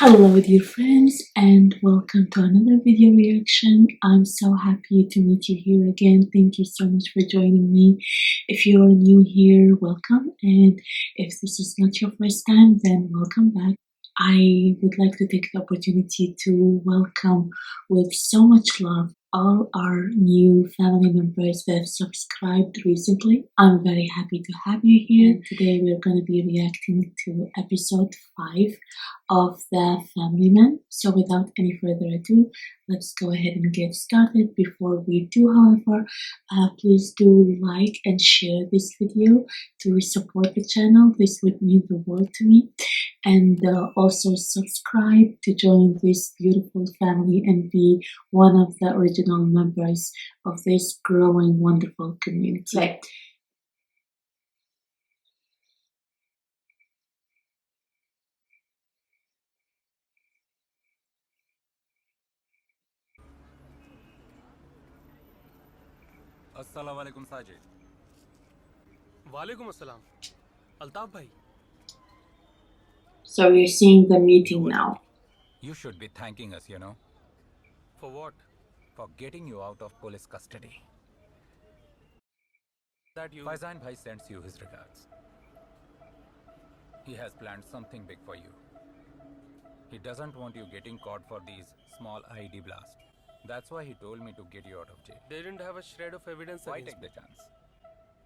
Hello dear friends and welcome to another video reaction. I'm so happy to meet you here again. Thank you so much for joining me. If you're new here, welcome, and if this is not your first time, then welcome back. I would like to take the opportunity to welcome with so much love all our new family members that have subscribed recently. I'm very happy to have you here. Today we're going to be reacting to episode 5 of The Family Man. So without any further ado, let's go ahead and get started. Before we do, however, please do like and share this video to support the channel. This would mean the world to me. And also subscribe to join this beautiful family and be one of the original members of this growing wonderful community. Right. अस्सलाम वालेकुम साजिद। वालेकुम अस्सलाम अल्ताफ भाई। So we're seeing the meeting now. You should be thanking us, For what? for getting you out of police custody. That you Faizan Bhai sends you his regards. He has planned something big for you. He doesn't want you getting caught for these small IED blasts. That's why he told me to get you out of jail. they didn't have a shred of evidence Why against take the chance?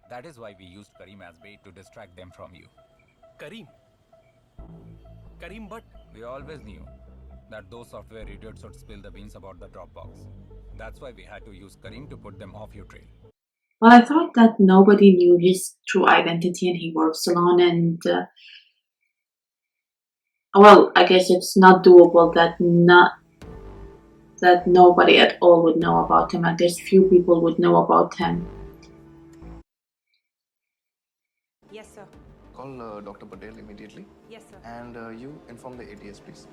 That is why we used Karim as bait to distract them from you. Karim. Karim, but We always knew that those software idiots would spill the beans about the Dropbox. That's why we had to use Karim to put them off your trail. Well, I thought that nobody knew his true identity and he works alone, and well, I guess it's not doable that nobody at all would know about him. I guess few people would know about him. Yes, sir. Call Dr. Patel immediately. Yes, sir. And you inform the ATS, please.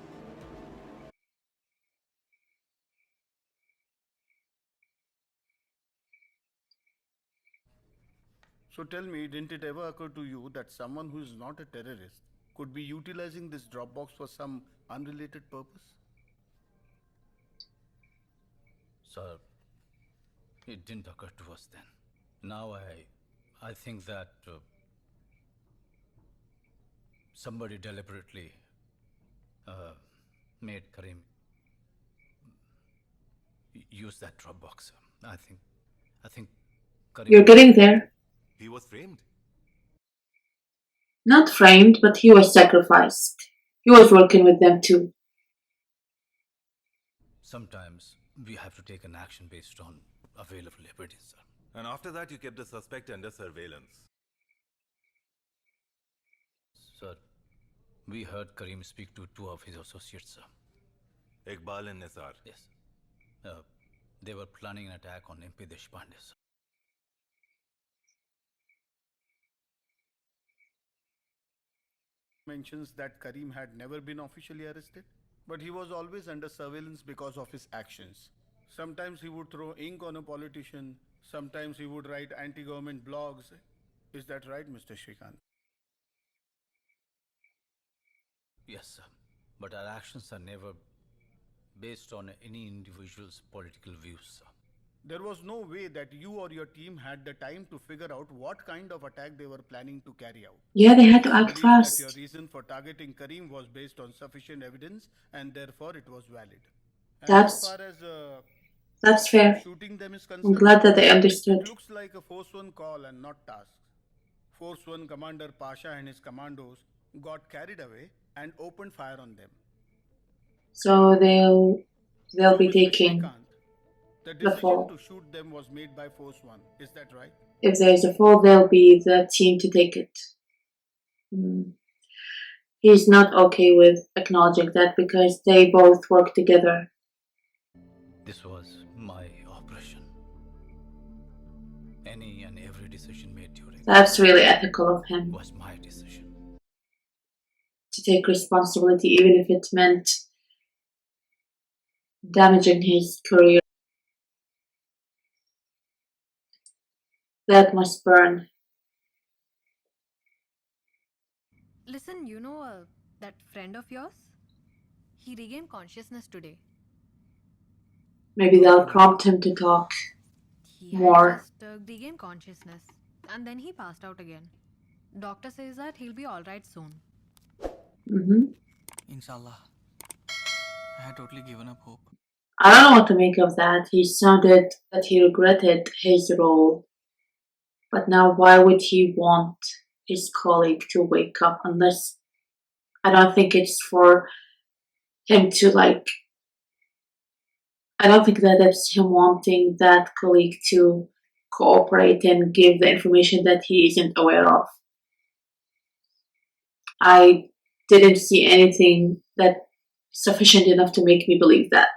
So tell me, didn't it ever occur to you that someone who is not a terrorist could be utilizing this Dropbox for some unrelated purpose? Sir, it didn't occur to us then. Now I think that somebody deliberately made Karim use that Dropbox. I think Karim. You're getting there. He was framed. Not framed, but he was sacrificed. He was working with them too. Sometimes we have to take an action based on available evidence, sir. And after that, you kept the suspect under surveillance. Sir, we heard Karim speak to two of his associates, sir. Iqbal and Nisar. Yes. They were planning an attack on MP Deshpande, sir. Mentions that Karim had never been officially arrested, but he was always under surveillance because of his actions. Sometimes he would throw ink on a politician, sometimes he would write anti-government blogs. Is that right, Mr. Shrikant? Yes, sir. But our actions are never based on any individual's political views, sir. There was no way that you or your team had the time to figure out what kind of attack they were planning to carry out. Yeah, they had to I act believe fast. that your reason for targeting Karim was based on sufficient evidence and therefore it was valid. And That's- as far as That's fair. shooting them is I'm concerned, glad that they it understood. looks like a Force 1 call and not task. Force 1 Commander Pasha and his commandos got carried away and opened fire on them. So they'll be Mr. taking Shrikant, the the fall. decision to shoot them was made by Force 1. Is that right? If there's a fall, they'll be the team to take it. He's not okay with acknowledging that because they both work together. This was my operation. Any and every decision made during That's really ethical of him was my decision. to take responsibility, even if it meant damaging his career. That must burn. Listen, that friend of yours? He regained consciousness today. Maybe that'll prompt him to talk He had more. just regained consciousness and then he passed out again. Doctor says that he'll be alright soon. Inshallah. I had totally given up hope. I don't know what to make of that. He sounded that he regretted his role. But now why would he want his colleague to wake up unless I don't think it's for him to I don't think that it's him wanting that colleague to cooperate and give the information that he isn't aware of. I didn't see anything that sufficient enough to make me believe that.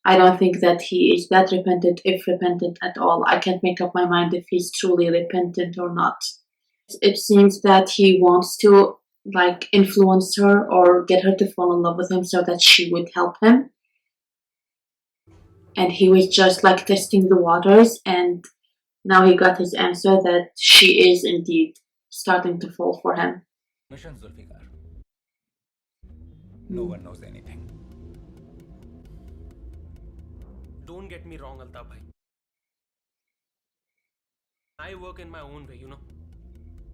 I don't think that he is that repentant, if repentant at all. I can't make up my mind if he's truly repentant or not. It seems that he wants to influence her or get her to fall in love with him so that she would help him. And he was just testing the waters, and now he got his answer that she is indeed starting to fall for him. Mission Zulfikar. No one knows anything. Don't get me wrong, Altaf bhai. I work in my own way,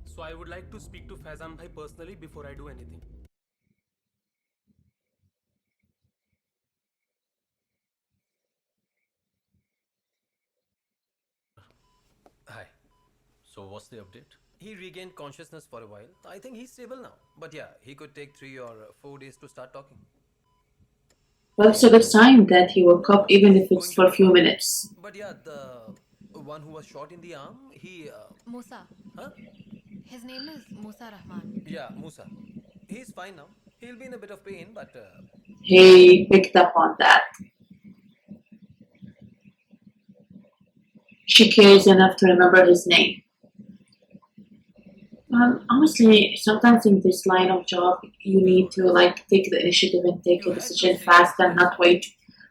So I would like to speak to Faizan bhai personally before I do anything. Hi. So what's the update? He regained consciousness for a while. I think he's stable now. But yeah, he could take 3 or 4 days to start talking. Well, it's a good sign that he woke up, even if it's for a few minutes. But yeah, the one who was shot in the arm, he... Musa. Huh? His name is Musa Rahman. Yeah, Musa. He's fine now. He'll be in a bit of pain, but... He picked up on that. She cares enough to remember his name. Honestly, sometimes in this line of job, you need to take the initiative and take a decision fast and not wait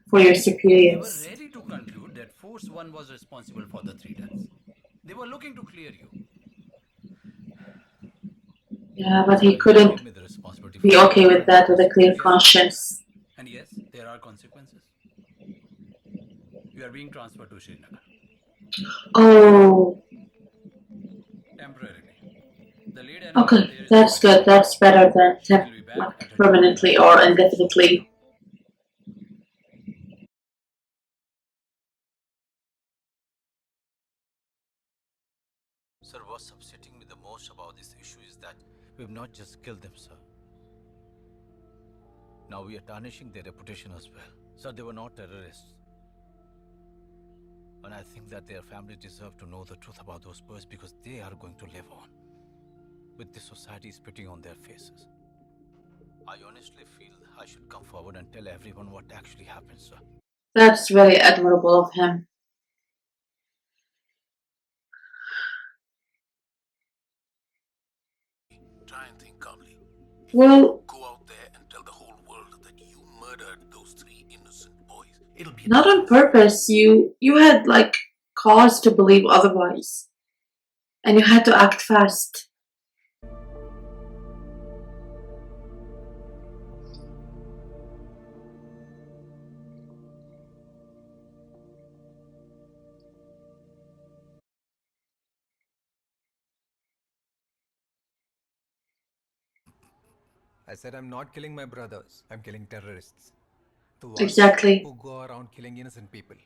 for your They were superiors. ready to conclude that Force 1 was responsible for the 3 deaths. They were looking to clear you. Yeah, but he couldn't be okay with that with a clear conscience. And yes, there are consequences. You are being transferred to Srinagar. Oh, Temporarily. The lead enemy okay, there is that's good. That's better than permanently or indefinitely. Sir, what's upsetting me the most about this issue is that we've not just killed them, sir. Now we are tarnishing their reputation as well. Sir, they were not terrorists. And I think that their families deserve to know the truth about those boys because they are going to live on, with the society spitting on their faces. I honestly feel I should come forward and tell everyone what actually happened, sir. That's very admirable of him. Try and think calmly. Well, Go out there and tell the whole world that you murdered those 3 innocent boys. It'll be not on purpose. You had cause to believe otherwise, and you had to act fast. I said I'm not killing my brothers. I'm killing terrorists. The ones Exactly. who go around killing innocent people.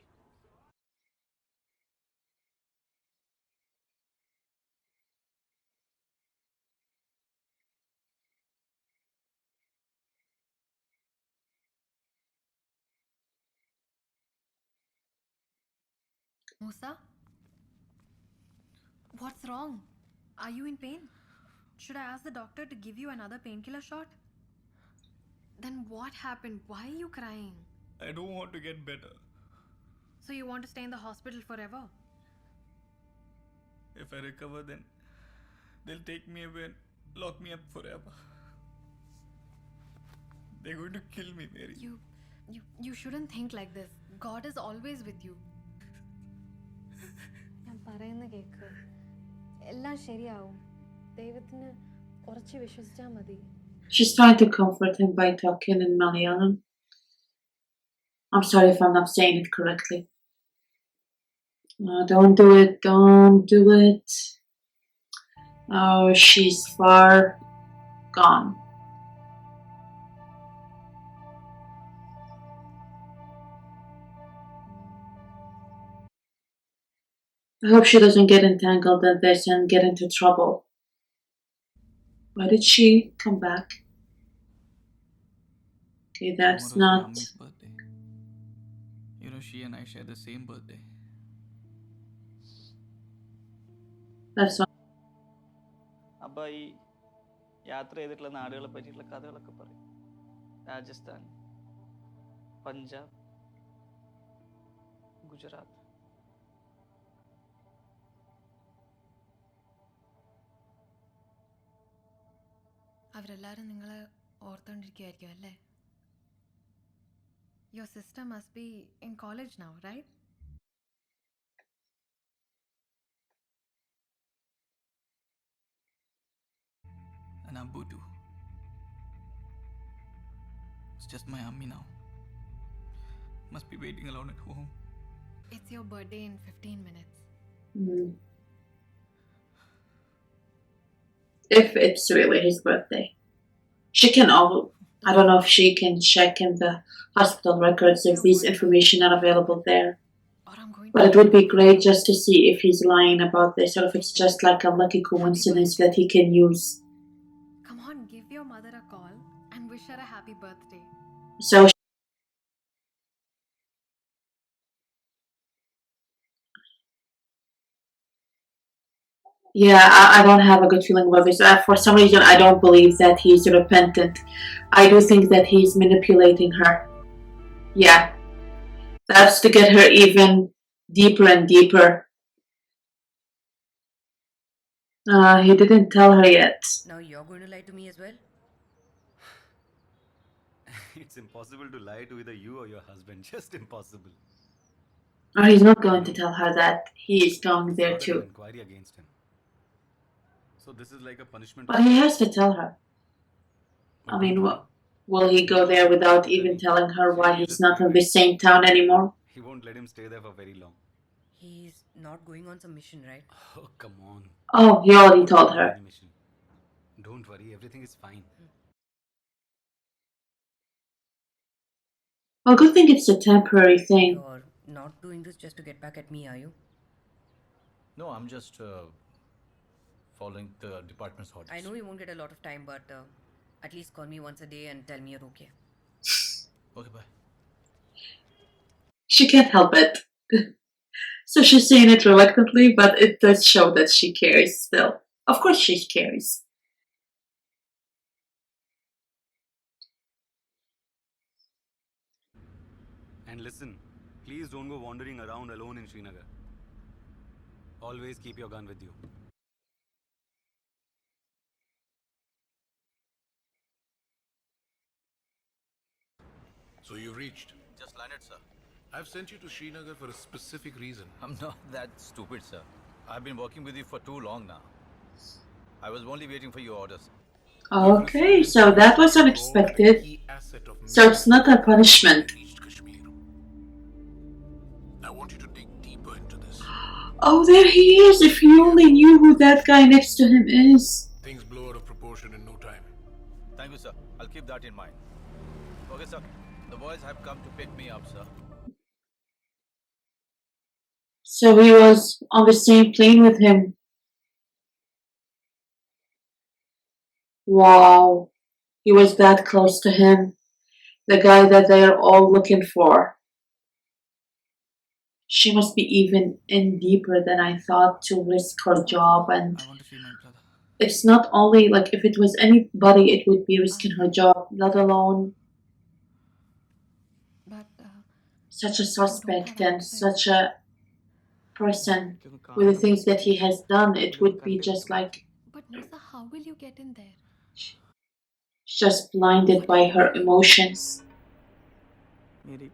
Musa? What's wrong? Are you in pain? Should I ask the doctor to give you another painkiller shot? Then what happened? Why are you crying? I don't want to get better. So you want to stay in the hospital forever? If I recover, then they'll take me away and lock me up forever. They're going to kill me, Mary. You shouldn't think like this. God is always with you. ഞാൻ പറയുന്ന cake എല്ലാം ശരിയാവും ദൈവത്തിന് ഉറച്ചു വിശ്വസിച്ചാൽ മതി She's trying to comfort him by talking in Malayalam. I'm sorry if I'm not saying it correctly. Don't do it, don't do it. Oh, she's far gone. I hope she doesn't get entangled in this and get into trouble. Why did she come back? Okay, that's Tomorrow's not... my Ammy's birthday. You know, she and I share the same birthday. That's not... അപ്പോൾ ഈ യാത്ര ചെയ്തിട്ടുള്ള നാടുകളെ പറ്റിയിട്ടുള്ള കഥകളൊക്കെ പറയും. രാജസ്ഥാൻ, പഞ്ചാബ്, ഗുജറാത്ത്. അവരെല്ലാവരും നിങ്ങളെ ഓർത്തുകൊണ്ടിരിക്കുകയായിരിക്കും അല്ലേ? Your sister must be in college now, right? And Abu too. It's just my Ammi now. Must be waiting alone at home. It's your birthday in 15 minutes. If it's really his birthday. She can I don't know if she can check in the hospital records if these information are available there. But it would be great just to see if he's lying about this or if it's just like a lucky coincidence that he can use. Come on, give your mother a call and wish her a happy birthday. So yeah, I don't have a good feeling about this. For some reason, I don't believe that he's repentant. I do think that he's manipulating her. Yeah. That's to get her even deeper and deeper. He didn't tell her yet. Now you're going to lie to me as well? It's impossible to lie to either you or your husband. Just impossible. Or he's not going to tell her that he is going there too. Inquiry against him. So this is like a punishment. But he has to tell her. I mean, will he go there without even telling her why he's not in the same town anymore? He won't let him stay there for very long. He's not going on some mission, right? Oh, come on. Oh, he already told her. Don't worry, everything is fine. Well, good thing it's a temporary thing. You're not doing this just to get back at me, are you? No, I'm just following the department's orders. I know you won't get a lot of time, but at least call me once a day and tell me you're okay. Okay, bye. She can't help it. So she's saying it reluctantly, but it does show that she cares still. Of course she cares. And listen, please don't go wandering around alone in Srinagar. Always keep your gun with you. So you reached? Just landed, sir. I've sent you to Srinagar for a specific reason. I'm not that stupid, sir. I've been working with you for too long now. I was only waiting for your orders. Okay, so that was unexpected. So it's not a punishment. I want you to dig deeper into this. Oh, there he is! If you only knew who that guy next to him is. Things blow out of proportion in no time. Thank you, sir. I'll keep that in mind. Okay, sir. The boys have come to pick me up, sir. So he was on the same plane with him. Wow. He was that close to him. The guy that they are all looking for. She must be even in deeper than I thought to risk her job, and it's not only like if it was anybody it would be risking her job, let alone such a suspect and such a person with the things that he has done. It would be just like But Nisa, how will you get in there? just blinded by her emotions. Mary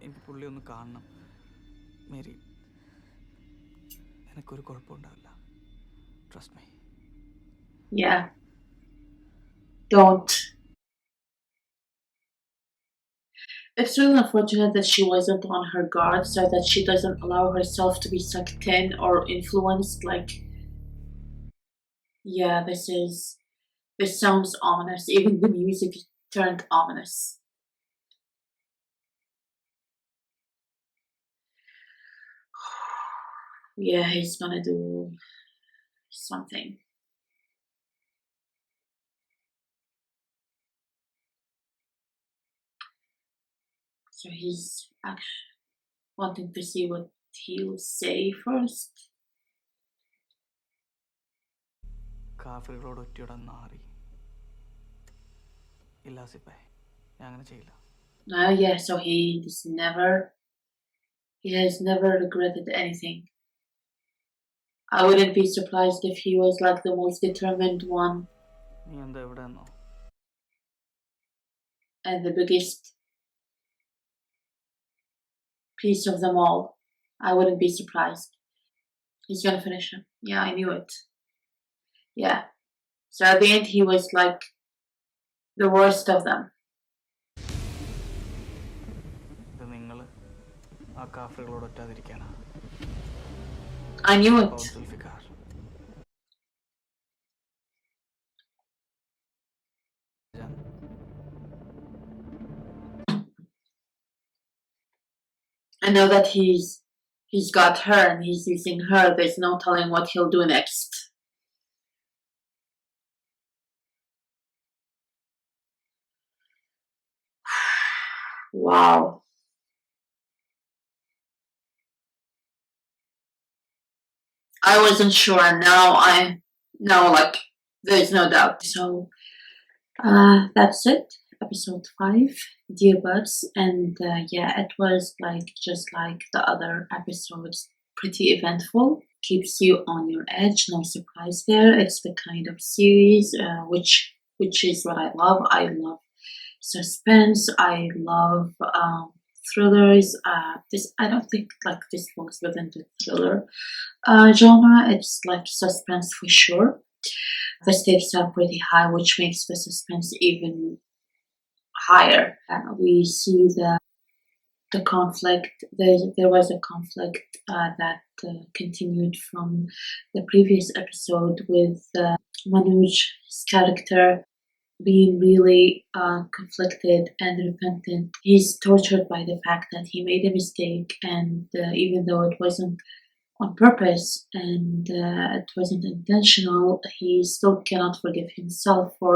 എനിക്ക് പുള്ളി ഒന്ന് കാണണം Mary എനിക്കൊരു കുഴപ്പമുണ്ടാവില്ല trust me Yeah. Don't. It's really unfortunate that she wasn't on her guard so that she doesn't allow herself to be sucked in or influenced. Like, yeah, this sounds ominous. Even the music turned ominous. Yeah, he's gonna do something. So he's actually wanting to see what he'll say first. കാഫറുകളോട് ഒറ്റയിടാൻ നാറി ഇല്ല സിപ്പായി ഞാൻ അങ്ങനെ ചെയ്യില്ല Yeah, so he has never regretted anything. I wouldn't be surprised if he was like the most determined one നീ എന്താ എവിടെ നിന്നോ and the biggest piece of them all. I wouldn't be surprised. He's gonna finish him. Yeah, I knew it. Yeah. So at the end, he was like the worst of them. ഇത് നിങ്ങൾ ആ കാഫറുകളോട് ഒറ്റാതിരിക്കാനാ I knew it. Sulfikar I know that he's got her and he's using her. There's no telling what he'll do next. Wow. I wasn't sure. Now like there's no doubt. So that's it. Episode 5, Dear Buds, and yeah, it was like just like the other episodes, pretty eventful. Keeps you on your edge, no surprise there. It's the kind of series which is what I love. I love suspense. I love thrillers. This I don't think like this falls within the thriller genre. It's like suspense for sure. The stakes are pretty high, which makes the suspense even higher. We see the conflict. There was a conflict that continued from the previous episode with Manoj's character being really conflicted and repentant. He's tortured by the fact that he made a mistake, and even though it wasn't on purpose and it wasn't intentional, he still cannot forgive himself for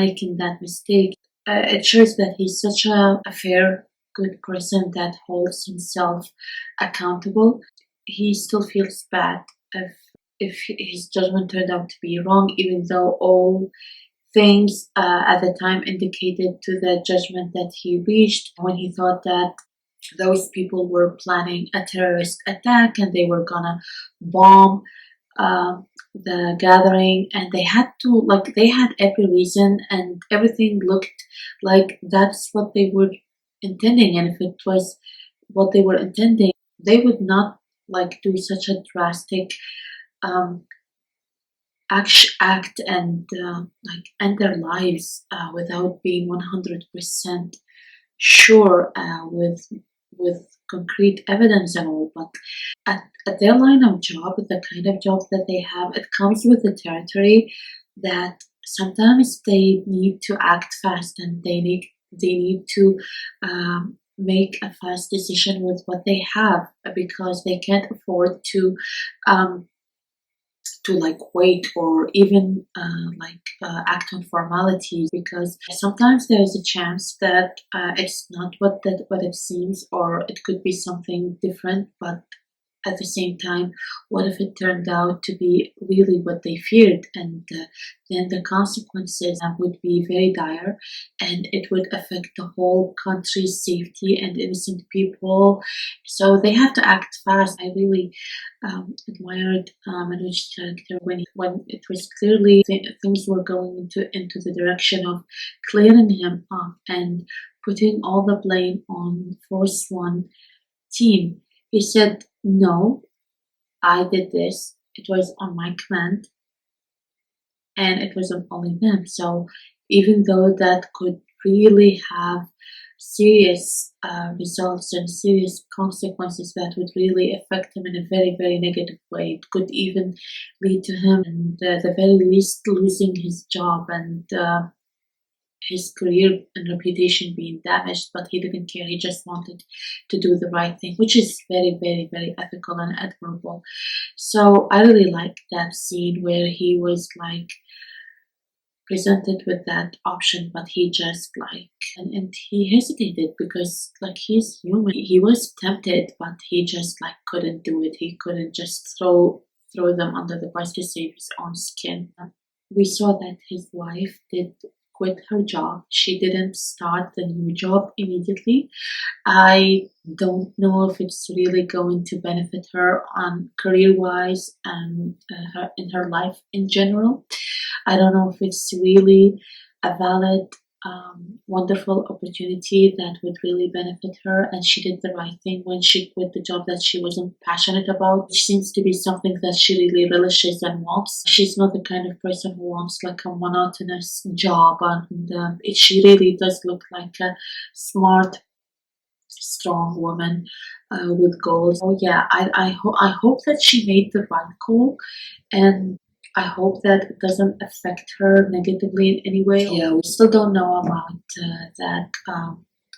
making that mistake. It shows that he's such a fair, good person that holds himself accountable. He still feels bad if his judgment turned out to be wrong, even though all things at the time indicated to the judgment that he reached when he thought that those people were planning a terrorist attack and they were gonna bomb the gathering, and they had every reason and everything looked like that's what they were intending. And if it was what they were intending, they would not like do such a drastic act and like end their lives without being 100% sure with concrete evidence and all. But at their line of job, the kind of job that they have, it comes with the territory that sometimes they need to act fast and they need to make a fast decision with what they have, because they can't afford to like wait or even act on formalities, because sometimes there is a chance that it's not what it seems, or it could be something different. But at the same time, what if it turned out to be really what they feared? And then the consequences would be very dire, and it would affect the whole country's safety and innocent people. So they have to act fast. I really admired Manoj's character when it was clearly things were going into the direction of clearing him up and putting all the blame on Force One team. He said, "No, I did this. It was on my command." and it wasn't only them. So even though that could really have serious results and serious consequences that would really affect him in a very, very negative way, it could even lead to him, and the very least, losing his job and his career and reputation being damaged, but he didn't care. He just wanted to do the right thing, which is very, very, very ethical and admirable. So I really like that scene where he was like presented with that option, but he just like and he hesitated because like he's human. He was tempted, but he just like couldn't do it. He couldn't just throw them under the bus to save his own skin. We saw that his wife did quit her job. She didn't start the new job immediately. I don't know if it's really going to benefit her on career-wise and in her life in general. I don't know if it's really a valid, wonderful opportunity that would really benefit her, and she did the right thing when she quit the job that she wasn't passionate about, which seems to be something that she really relishes and wants. She's not the kind of person who wants like a monotonous job, and she really does look like a smart, strong woman with goals. So yeah, I hope that she made the right call, and I hope that it doesn't affect her negatively in any way. Yeah, we still don't know about that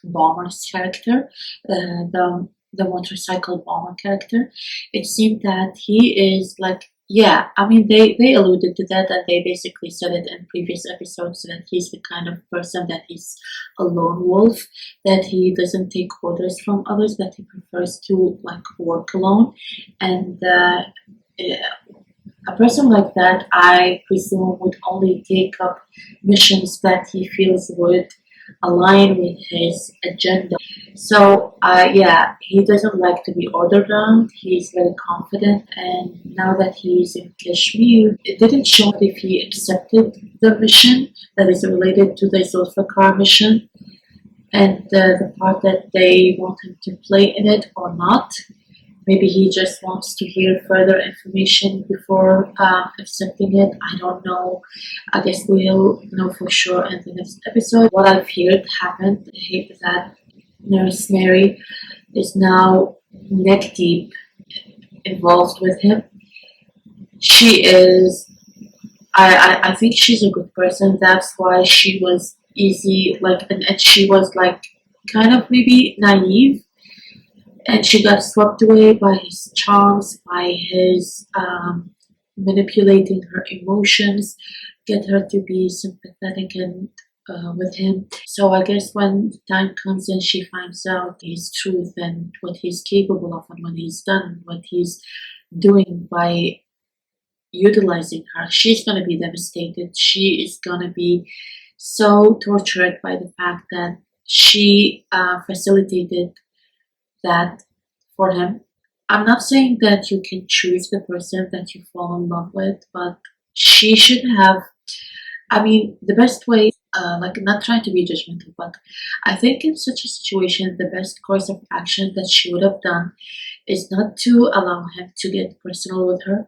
bomber's character, the motorcycle bomber character. It seemed that he is like, yeah, I mean, they alluded to that, and they basically said it in previous episodes that he's the kind of person that he's a lone wolf, that he doesn't take orders from others, that he prefers to like work alone, and a person like that, I presume, would only take up missions that he feels would align with his agenda. So, yeah, he doesn't like to be ordered around. He's very confident, and now that he's in Kashmir, it didn't show if he accepted the mission that is related to the Zulfikar mission and the part that they want him to play in it or not. Maybe he just wants to hear further information before accepting it. I don't know. I guess we'll know for sure in the next episode. What I've heard happened is that Nurse Mary is now neck deep involved with him. She is. I think she's a good person. That's why she was easy, like, and she was like kind of maybe naive. And she got swept away by his charms, by his manipulating her emotions, get her to be sympathetic and with him. So I guess when the time comes and she finds out his truth and what he's capable of and what he's done, what he's doing by utilizing her, she's going to be devastated. She is going to be so tortured by the fact that she facilitated that for him. I'm not saying that you can choose the person that you fall in love with, but she should have, I mean, the best way, like not trying to be judgmental, but I think in such a situation, the best course of action that she would have done is not to allow him to get personal with her,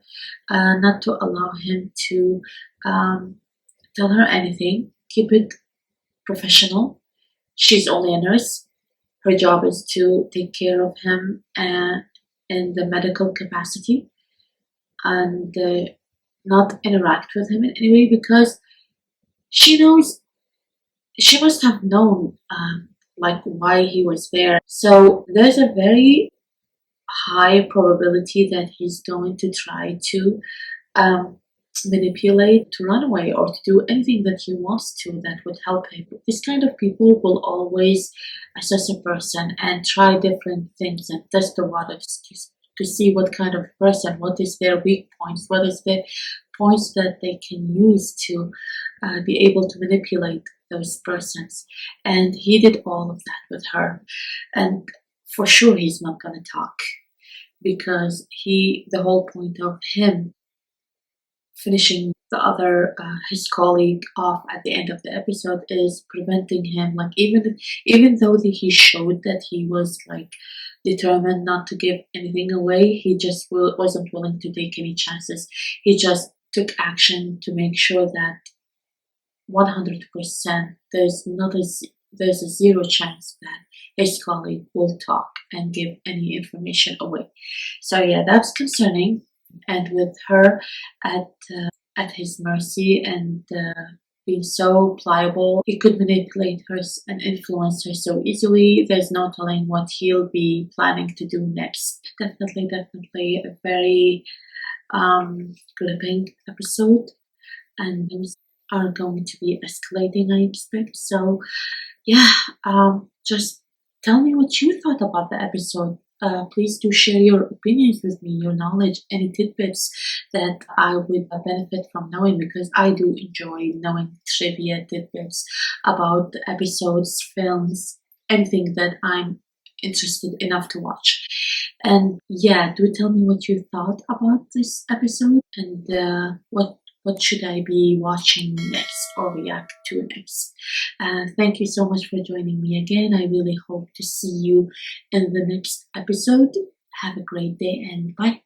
not to allow him to tell her anything, keep it professional. She's only a nurse. Her job is to take care of him in the medical capacity and not interact with him in any way, because she knows, she must have known like why he was there. So there's a very high probability that he's going to try to manipulate, to run away, or to do anything that he wants to that would help him. This kind of people will always assess a person and try different things and test the waters to see what kind of person, what is their weak points, what is the points that they can use to be able to manipulate those persons. And he did all of that with her. And for sure he's not going to talk, because the whole point of him finishing the other his colleague off at the end of the episode is preventing him, like even though he showed that he was like determined not to give anything away, he just wasn't willing to take any chances. He just took action to make sure that 100% there's a zero chance that his colleague will talk and give any information away. So yeah, that's concerning. And with her at his mercy and being so pliable, he could manipulate her and influence her so easily. There's no telling what he'll be planning to do next. Definitely a very gripping episode, and things are going to be escalating, I expect. So yeah, just tell me what you thought about the episode. Please do share your opinions with me, your knowledge, any tidbits that I would benefit from knowing, because I do enjoy knowing trivia tidbits about episodes, films, anything that I'm interested enough to watch. And yeah, do tell me what you thought about this episode, and what should I be watching next or react to next. Thank you so much for joining me again. I really hope to see you in the next episode. Have a great day and bye.